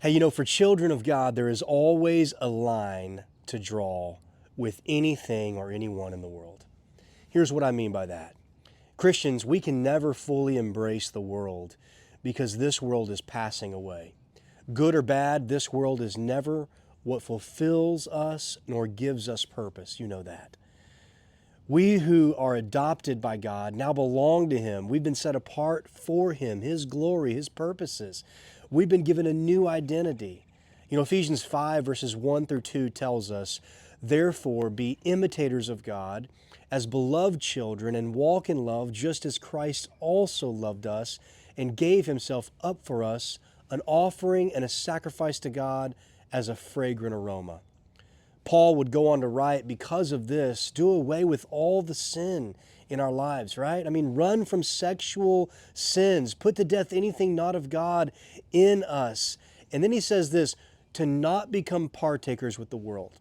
Hey, you know, for children of God, there is always a line to draw with anything or anyone in the world. Here's what I mean by that. Christians, we can never fully embrace the world because this world is passing away. Good or bad, this world is never what fulfills us nor gives us purpose. You know that. We who are adopted by God now belong to Him. We've been set apart for Him, His glory, His purposes. We've been given a new identity. You know, Ephesians 5 verses 1 through 2 tells us, "Therefore be imitators of God as beloved children and walk in love just as Christ also loved us and gave Himself up for us, an offering and a sacrifice to God as a fragrant aroma." Paul would go on to write, because of this, do away with all the sin in our lives, right? I mean, run from sexual sins, put to death anything not of God in us. And then he says this, to not become partakers with the world.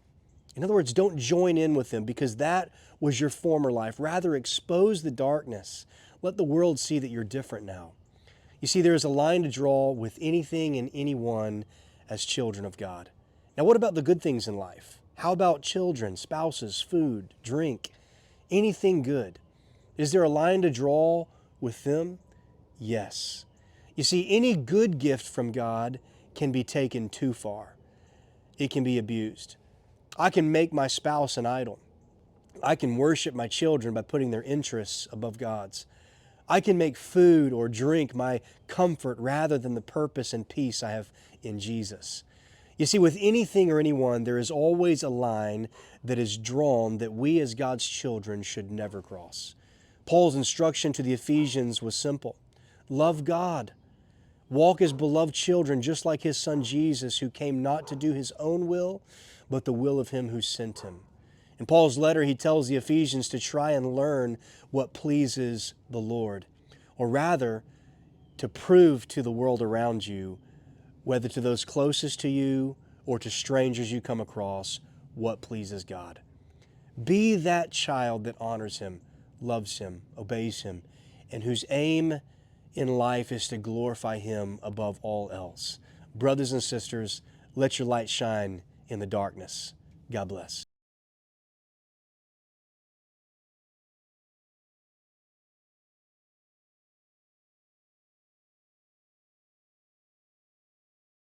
In other words, don't join in with them because that was your former life. Rather, expose the darkness. Let the world see that you're different now. You see, there is a line to draw with anything and anyone as children of God. Now, what about the good things in life? How about children, spouses, food, drink, anything good? Is there a line to draw with them? Yes. You see, any good gift from God can be taken too far. It can be abused. I can make my spouse an idol. I can worship my children by putting their interests above God's. I can make food or drink my comfort rather than the purpose and peace I have in Jesus. You see, with anything or anyone, there is always a line that is drawn that we as God's children should never cross. Paul's instruction to the Ephesians was simple. Love God. Walk as beloved children, just like His Son Jesus, who came not to do His own will, but the will of Him who sent Him. In Paul's letter, he tells the Ephesians to try and learn what pleases the Lord, or rather, to prove to the world around you, whether to those closest to you or to strangers you come across, what pleases God. Be that child that honors Him, loves Him, obeys Him, and whose aim in life is to glorify Him above all else. Brothers and sisters, let your light shine in the darkness. God bless.